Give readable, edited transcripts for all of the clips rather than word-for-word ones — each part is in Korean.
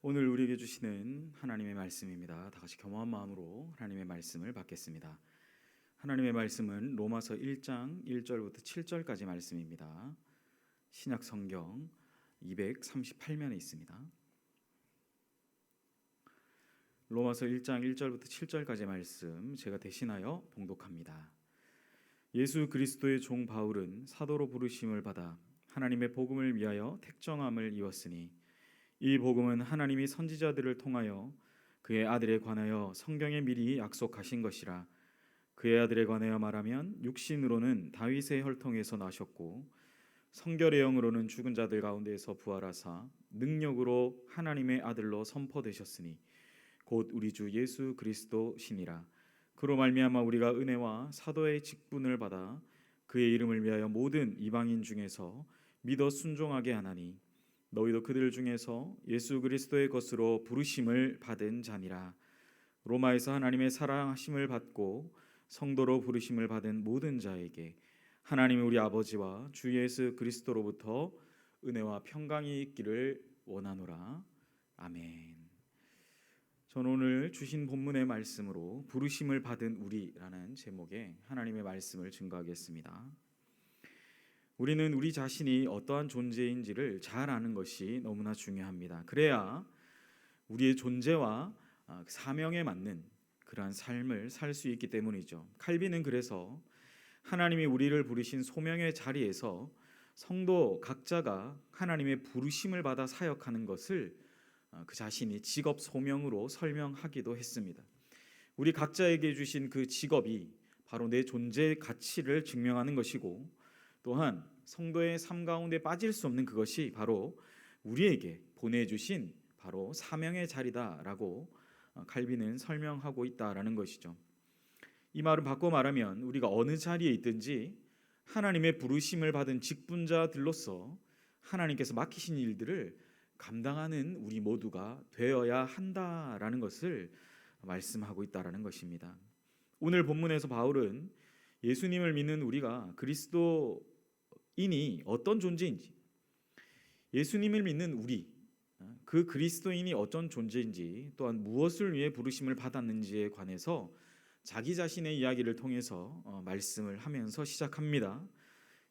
오늘 우리에게 주시는 하나님의 말씀입니다. 다 같이 겸허한 마음으로 하나님의 말씀을 받겠습니다. 하나님의 말씀은 로마서 1장 1절부터 7절까지 말씀입니다. 신약 성경 238면에 있습니다. 로마서 1장 1절부터 7절까지 말씀 제가 대신하여 봉독합니다. 예수 그리스도의 종 바울은 사도로 부르심을 받아 하나님의 복음을 위하여 택정함을 입었으니 이 복음은 하나님이 선지자들을 통하여 그의 아들에 관하여 성경에 미리 약속하신 것이라. 그의 아들에 관하여 말하면 육신으로는 다윗의 혈통에서 나셨고 성결의 영으로는 죽은 자들 가운데에서 부활하사 능력으로 하나님의 아들로 선포되셨으니 곧 우리 주 예수 그리스도시니라. 그로 말미암아 우리가 은혜와 사도의 직분을 받아 그의 이름을 위하여 모든 이방인 중에서 믿어 순종하게 하나니 너희도 그들 중에서 예수 그리스도의 것으로 부르심을 받은 자니라. 로마에서 하나님의 사랑하심을 받고 성도로 부르심을 받은 모든 자에게 하나님의 우리 아버지와 주 예수 그리스도로부터 은혜와 평강이 있기를 원하노라. 아멘. 저는 오늘 주신 본문의 말씀으로 부르심을 받은 우리라는 제목의 하나님의 말씀을 증거하겠습니다. 우리는 우리 자신이 어떠한 존재인지를 잘 아는 것이 너무나 중요합니다. 그래야 우리의 존재와 사명에 맞는 그러한 삶을 살 수 있기 때문이죠. 칼빈은 그래서 하나님이 우리를 부르신 소명의 자리에서 성도 각자가 하나님의 부르심을 받아 사역하는 것을 그 자신이 직업 소명으로 설명하기도 했습니다. 우리 각자에게 주신 그 직업이 바로 내 존재의 가치를 증명하는 것이고, 또한 성도의 삶 가운데 빠질 수 없는 그것이 바로 우리에게 보내주신 바로 사명의 자리다라고 칼빈은 설명하고 있다라는 것이죠. 이 말은 바꿔 말하면 우리가 어느 자리에 있든지 하나님의 부르심을 받은 직분자들로서 하나님께서 맡기신 일들을 감당하는 우리 모두가 되어야 한다라는 것을 말씀하고 있다라는 것입니다. 오늘 본문에서 바울은 예수님을 믿는 우리가 그리스도인이 어떤 존재인지, 예수님을 믿는 우리, 그 그리스도인이 어떤 존재인지, 또한 무엇을 위해 부르심을 받았는지에 관해서 자기 자신의 이야기를 통해서 말씀을 하면서 시작합니다.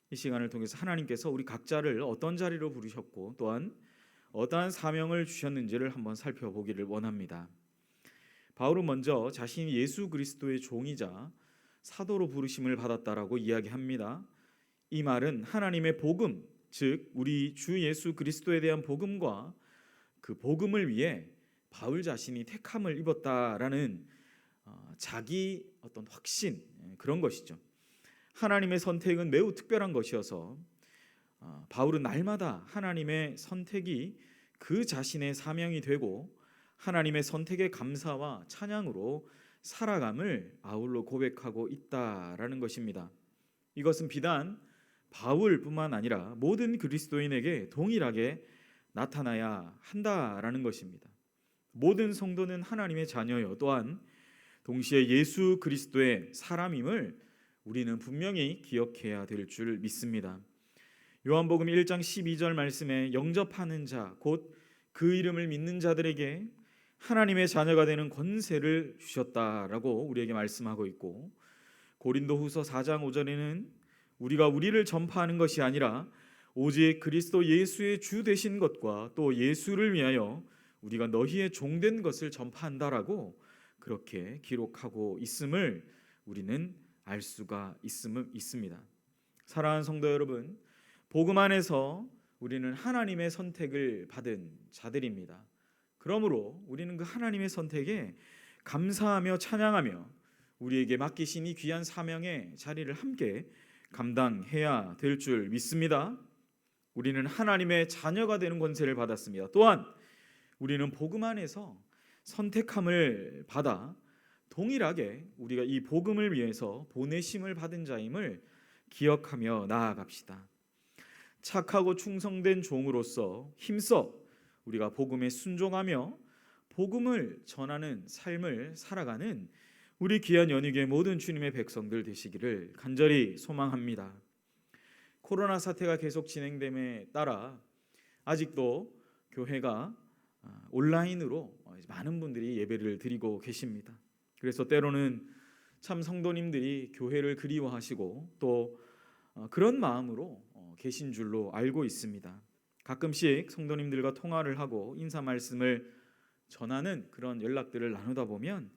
이 시간을 통해서 하나님께서 우리 각자를 어떤 자리로 부르셨고 또한 어떠한 사명을 주셨는지를 한번 살펴보기를 원합니다. 바울은 먼저 자신이 예수 그리스도의 종이자 사도로 부르심을 받았다라고 이야기합니다. 이 말은 하나님의 복음, 즉 우리 주 예수 그리스도에 대한 복음과 그 복음을 위해 바울 자신이 택함을 입었다라는 자기 어떤 확신, 그런 것이죠. 하나님의 선택은 매우 특별한 것이어서 바울은 날마다 하나님의 선택이 그 자신의 사명이 되고 하나님의 선택의 감사와 찬양으로 살아감을 아울러 고백하고 있다라는 것입니다. 이것은 비단 바울뿐만 아니라 모든 그리스도인에게 동일하게 나타나야 한다라는 것입니다. 모든 성도는 하나님의 자녀요, 또한 동시에 예수 그리스도의 사람임을 우리는 분명히 기억해야 될 줄 믿습니다. 요한복음 1장 12절 말씀에 영접하는 자, 곧 그 이름을 믿는 자들에게 하나님의 자녀가 되는 권세를 주셨다라고 우리에게 말씀하고 있고, 고린도후서 4장 5절에는 우리가 우리를 전파하는 것이 아니라 오직 그리스도 예수의 주 되신 것과 또 예수를 위하여 우리가 너희의 종된 것을 전파한다라고 그렇게 기록하고 있음을 우리는 알 수가 있습니다. 사랑하는 성도 여러분, 복음 안에서 우리는 하나님의 선택을 받은 자들입니다. 그러므로 우리는 그 하나님의 선택에 감사하며 찬양하며 우리에게 맡기신 이 귀한 사명의 자리를 함께 감당해야 될 줄 믿습니다. 우리는 하나님의 자녀가 되는 권세를 받았습니다. 또한 우리는 복음 안에서 선택함을 받아 동일하게 우리가 이 복음을 위해서 보내심을 받은 자임을 기억하며 나아갑시다. 착하고 충성된 종으로서 힘써 우리가 복음에 순종하며 복음을 전하는 삶을 살아가는 우리 귀한 연희교회 모든 주님의 백성들 되시기를 간절히 소망합니다. 코로나 사태가 계속 진행됨에 따라 아직도 교회가 온라인으로 많은 분들이 예배를 드리고 계십니다. 그래서 때로는 참 성도님들이 교회를 그리워하시고 또 그런 마음으로 계신 줄로 알고 있습니다. 가끔씩 성도님들과 통화를 하고 인사 말씀을 전하는 그런 연락들을 나누다 보면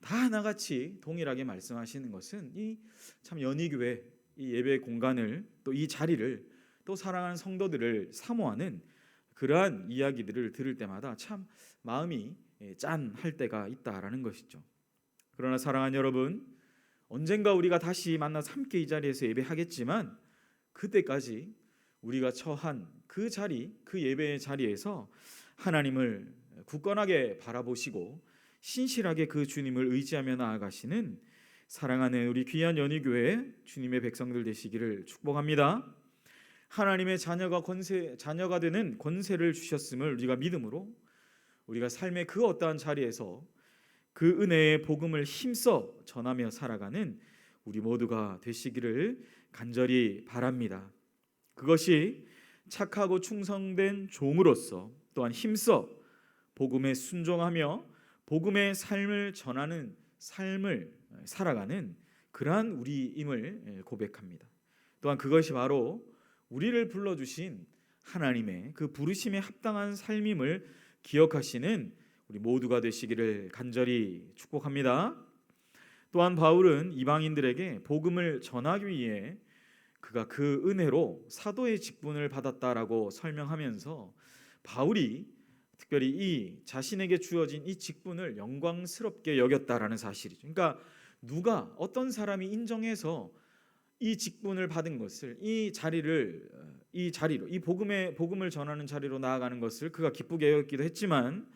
다 하나같이 동일하게 말씀하시는 것은 이 참 연희교회 이 예배 공간을 또 이 자리를 또 사랑하는 성도들을 사모하는 그러한 이야기들을 들을 때마다 참 마음이 짠할 때가 있다라는 것이죠. 그러나 사랑하는 여러분, 언젠가 우리가 다시 만나서 함께 이 자리에서 예배하겠지만 그때까지 우리가 처한 그 자리, 그 예배의 자리에서 하나님을 굳건하게 바라보시고 신실하게 그 주님을 의지하며 나아가시는 사랑하는 우리 귀한 연희교회 주님의 백성들 되시기를 축복합니다. 하나님의 자녀가 되는 권세를 주셨음을 우리가 믿음으로 우리가 삶의 그 어떠한 자리에서 그 은혜의 복음을 힘써 전하며 살아가는 우리 모두가 되시기를 간절히 바랍니다. 그것이 착하고 충성된 종으로서 또한 힘써 복음에 순종하며 복음의 삶을 전하는 삶을 살아가는 그러한 우리임을 고백합니다. 또한 그것이 바로 우리를 불러주신 하나님의 그 부르심에 합당한 삶임을 기억하시는 우리 모두가 되시기를 간절히 축복합니다. 또한 바울은 이방인들에게 복음을 전하기 위해 그가 그 은혜로 사도의 직분을 받았다라고 설명하면서 바울이 특별히 이 자신에게 주어진 이 직분을 영광스럽게 여겼다라는 사실이죠. 그러니까 누가 어떤 사람이 인정해서 이 직분을 받은 것을 이 자리로 이 복음을 전하는 자리로 나아가는 것을 그가 기쁘게 여겼기도 했지만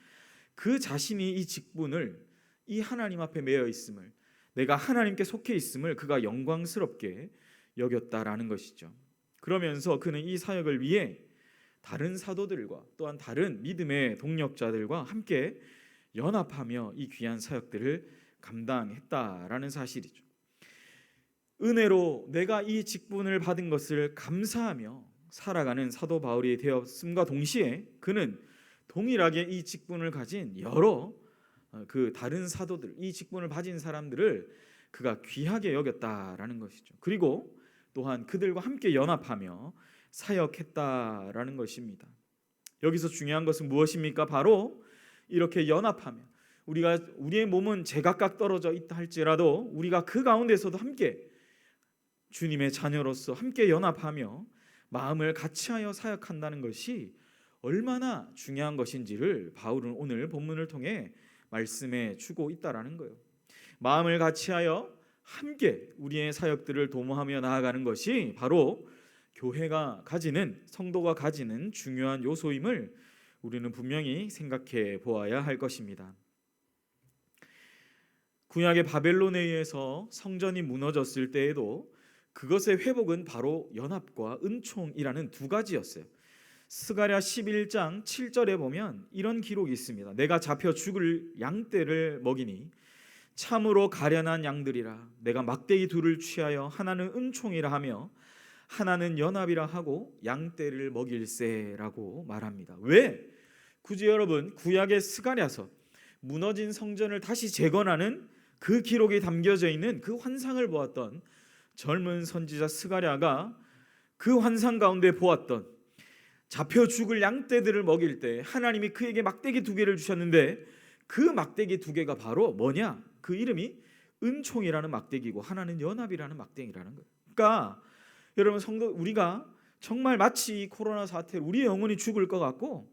그 자신이 이 직분을 이 하나님 앞에 매여 있음을 내가 하나님께 속해 있음을 그가 영광스럽게 여겼다라는 것이죠. 그러면서 그는 이 사역을 위해 다른 사도들과 또한 다른 믿음의 동력자들과 함께 연합하며 이 귀한 사역들을 감당했다라는 사실이죠. 은혜로 내가 이 직분을 받은 것을 감사하며 살아가는 사도 바울이 되었음과 동시에 그는 동일하게 이 직분을 가진 여러 그 다른 사도들, 이 직분을 가진 사람들을 그가 귀하게 여겼다라는 것이죠. 그리고 또한 그들과 함께 연합하며 사역했다라는 것입니다. 여기서 중요한 것은 무엇입니까? 바로 이렇게 연합하며 우리의 몸은 제각각 떨어져 있다 할지라도 우리가 그 가운데서도 함께 주님의 자녀로서 함께 연합하며 마음을 같이하여 사역한다는 것이 얼마나 중요한 것인지를 바울은 오늘 본문을 통해 말씀해 주고 있다라는 거예요. 마음을 같이하여 함께 우리의 사역들을 도모하며 나아가는 것이 바로 교회가 가지는 성도가 가지는 중요한 요소임을 우리는 분명히 생각해 보아야 할 것입니다. 구약의 바벨론에 의해서 성전이 무너졌을 때에도 그것의 회복은 바로 연합과 은총이라는 두 가지였어요. 스가랴 11장 7절에 보면 이런 기록이 있습니다. 내가 잡혀 죽을 양떼를 먹이니 참으로 가련한 양들이라. 내가 막대기 둘을 취하여 하나는 은총이라 하며 하나는 연합이라 하고 양떼를 먹일세라고 말합니다. 왜? 굳이 여러분 구약의 스가랴서 무너진 성전을 다시 재건하는 그 기록이 담겨져 있는 그 환상을 보았던 젊은 선지자 스가랴가 그 환상 가운데 보았던 잡혀 죽을 양떼들을 먹일 때 하나님이 그에게 막대기 두 개를 주셨는데 그 막대기 두 개가 바로 뭐냐? 그 이름이 은총이라는 막대기고 하나는 연합이라는 막대기라는 거예요. 그러니까 여러분 성도 우리가 정말 마치 이 코로나 사태로 우리의 영혼이 죽을 것 같고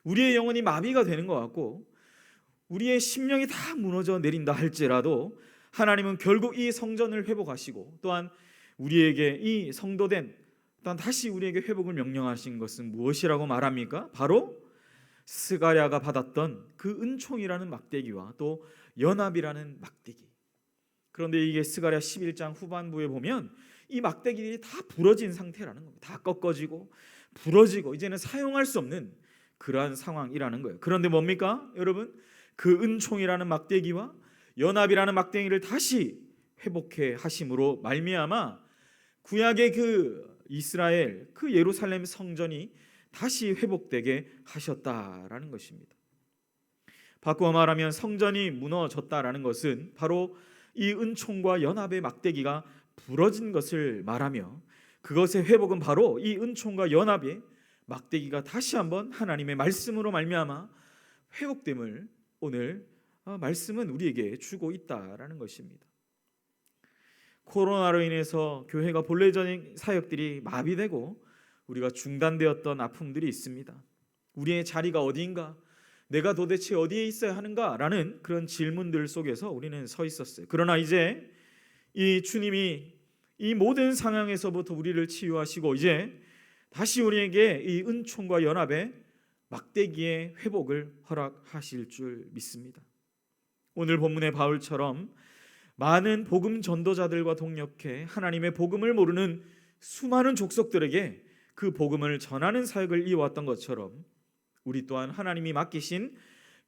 우리의 영혼이 마비가 되는 것 같고 우리의 심령이 다 무너져 내린다 할지라도 하나님은 결국 이 성전을 회복하시고 또한 우리에게 이 성도된 또한 다시 우리에게 회복을 명령하신 것은 무엇이라고 말합니까? 바로 스가랴가 받았던 그 은총이라는 막대기와 또 연합이라는 막대기. 그런데 이게 스가랴 11장 후반부에 보면 이 막대기들이 다 부러진 상태라는 겁니다. 다 꺾어지고 부러지고 이제는 사용할 수 없는 그러한 상황이라는 거예요. 그런데 뭡니까? 여러분 그 은총이라는 막대기와 연합이라는 막대기를 다시 회복해 하심으로 말미암아 구약의 그 이스라엘 그 예루살렘 성전이 다시 회복되게 하셨다라는 것입니다. 바꾸어 말하면 성전이 무너졌다라는 것은 바로 이 은총과 연합의 막대기가 부러진 것을 말하며, 그것의 회복은 바로 이 은총과 연합의 막대기가 다시 한번 하나님의 말씀으로 말미암아 회복됨을 오늘 말씀은 우리에게 주고 있다라는 것입니다. 코로나로 인해서 교회가 본래적인 사역들이 마비되고 우리가 중단되었던 아픔들이 있습니다. 우리의 자리가 어디인가? 내가 도대체 어디에 있어야 하는가라는 그런 질문들 속에서 우리는 서 있었어요. 그러나 이제 이 주님이 이 모든 상황에서부터 우리를 치유하시고 이제 다시 우리에게 이 은총과 연합의 막대기의 회복을 허락하실 줄 믿습니다. 오늘 본문의 바울처럼 많은 복음 전도자들과 동력해 하나님의 복음을 모르는 수많은 족속들에게 그 복음을 전하는 사역을 이어왔던 것처럼 우리 또한 하나님이 맡기신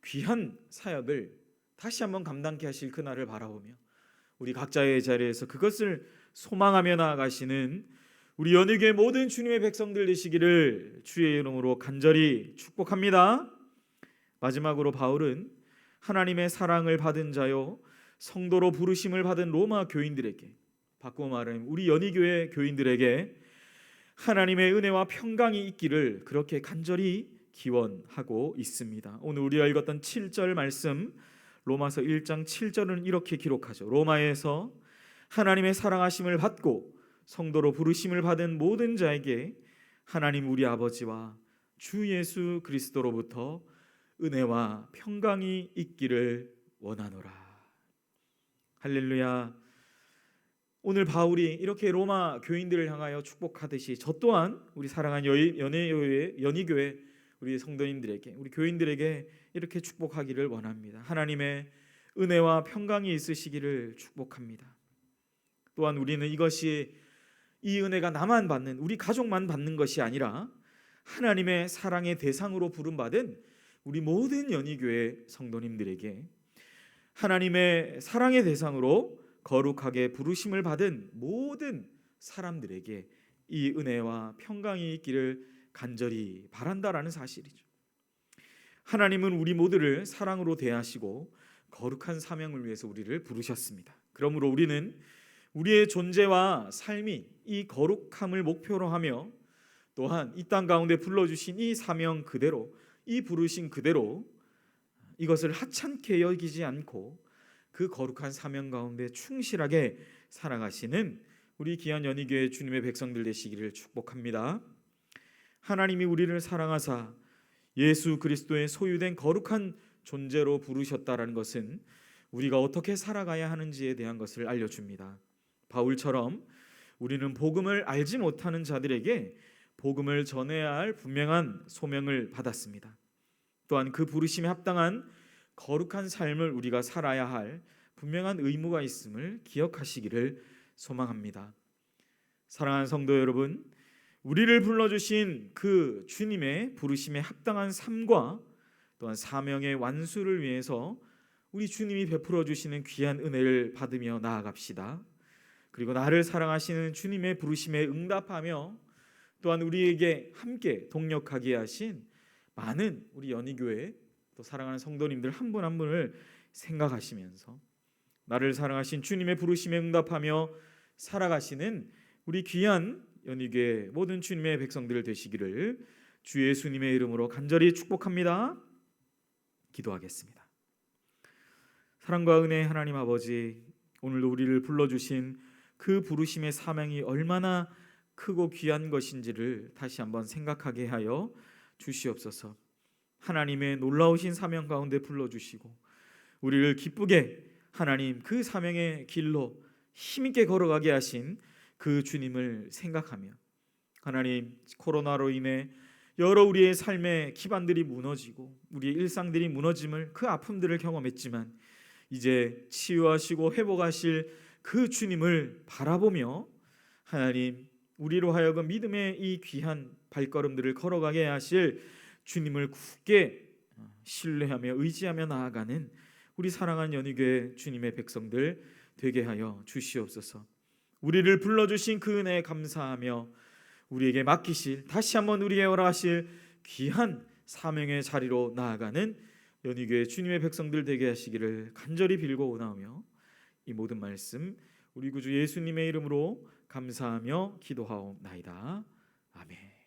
귀한 사역을 다시 한번 감당케 하실 그날을 바라보며 우리 각자의 자리에서 그것을 소망하며 나아가시는 우리 연희교회 모든 주님의 백성들 되시기를 주의 이름으로 간절히 축복합니다. 마지막으로 바울은 하나님의 사랑을 받은 자요 성도로 부르심을 받은 로마 교인들에게, 바꾸어 말하면 우리 연희교회 교인들에게 하나님의 은혜와 평강이 있기를 그렇게 간절히 기원하고 있습니다. 오늘 우리가 읽었던 7절 말씀, 로마서 1장 7절은 이렇게 기록하죠. 로마에서 하나님의 사랑하심을 받고 성도로 부르심을 받은 모든 자에게 하나님 우리 아버지와 주 예수 그리스도로부터 은혜와 평강이 있기를 원하노라. 할렐루야. 오늘 바울이 이렇게 로마 교인들을 향하여 축복하듯이 저 또한 우리 사랑하는 연희교회 우리 성도님들에게, 우리 교인들에게 이렇게 축복하기를 원합니다. 하나님의 은혜와 평강이 있으시기를 축복합니다. 또한 우리는 이것이 이 은혜가 나만 받는, 우리 가족만 받는 것이 아니라 하나님의 사랑의 대상으로 부름받은 우리 모든 연희교회 성도님들에게 하나님의 사랑의 대상으로 거룩하게 부르심을 받은 모든 사람들에게 이 은혜와 평강이 있기를 간절히 바란다라는 사실이죠. 하나님은 우리 모두를 사랑으로 대하시고 거룩한 사명을 위해서 우리를 부르셨습니다. 그러므로 우리는 우리의 존재와 삶이 이 거룩함을 목표로 하며 또한 이 땅 가운데 불러주신 이 사명 그대로, 이 부르신 그대로 이것을 하찮게 여기지 않고 그 거룩한 사명 가운데 충실하게 살아가시는 우리 귀한 연희교회 주님의 백성들 되시기를 축복합니다. 하나님이 우리를 사랑하사 예수 그리스도의 소유된 거룩한 존재로 부르셨다라는 것은 우리가 어떻게 살아가야 하는지에 대한 것을 알려줍니다. 바울처럼 우리는 복음을 알지 못하는 자들에게 복음을 전해야 할 분명한 소명을 받았습니다. 또한 그 부르심에 합당한 거룩한 삶을 우리가 살아야 할 분명한 의무가 있음을 기억하시기를 소망합니다. 사랑하는 성도 여러분, 우리를 불러주신 그 주님의 부르심에 합당한 삶과 또한 사명의 완수를 위해서 우리 주님이 베풀어 주시는 귀한 은혜를 받으며 나아갑시다. 그리고 나를 사랑하시는 주님의 부르심에 응답하며 또한 우리에게 함께 동력하게 하신 많은 우리 연희교회 또 사랑하는 성도님들 한 분 한 분을 생각하시면서 나를 사랑하신 주님의 부르심에 응답하며 살아가시는 우리 귀한 연희교회 모든 주님의 백성들 되시기를 주 예수님의 이름으로 간절히 축복합니다. 기도하겠습니다. 사랑과 은혜의 하나님 아버지, 오늘도 우리를 불러주신 그 부르심의 사명이 얼마나 크고 귀한 것인지를 다시 한번 생각하게 하여 주시옵소서. 하나님의 놀라우신 사명 가운데 불러주시고 우리를 기쁘게 하나님 그 사명의 길로 힘있게 걸어가게 하신 그 주님을 생각하며 하나님, 코로나로 인해 여러 우리의 삶의 기반들이 무너지고 우리의 일상들이 무너짐을, 그 아픔들을 경험했지만 이제 치유하시고 회복하실 그 주님을 바라보며 하나님, 우리로 하여금 믿음의 이 귀한 발걸음들을 걸어가게 하실 주님을 굳게 신뢰하며 의지하며 나아가는 우리 사랑하는 연희교회 주님의 백성들 되게 하여 주시옵소서. 우리를 불러주신 그 은혜에 감사하며 우리에게 맡기실, 다시 한번 우리에게 허락하실 귀한 사명의 자리로 나아가는 연희교회 주님의 백성들 되게 하시기를 간절히 빌고 원하오며, 이 모든 말씀 우리 구주 예수님의 이름으로 감사하며 기도하옵나이다. 아멘.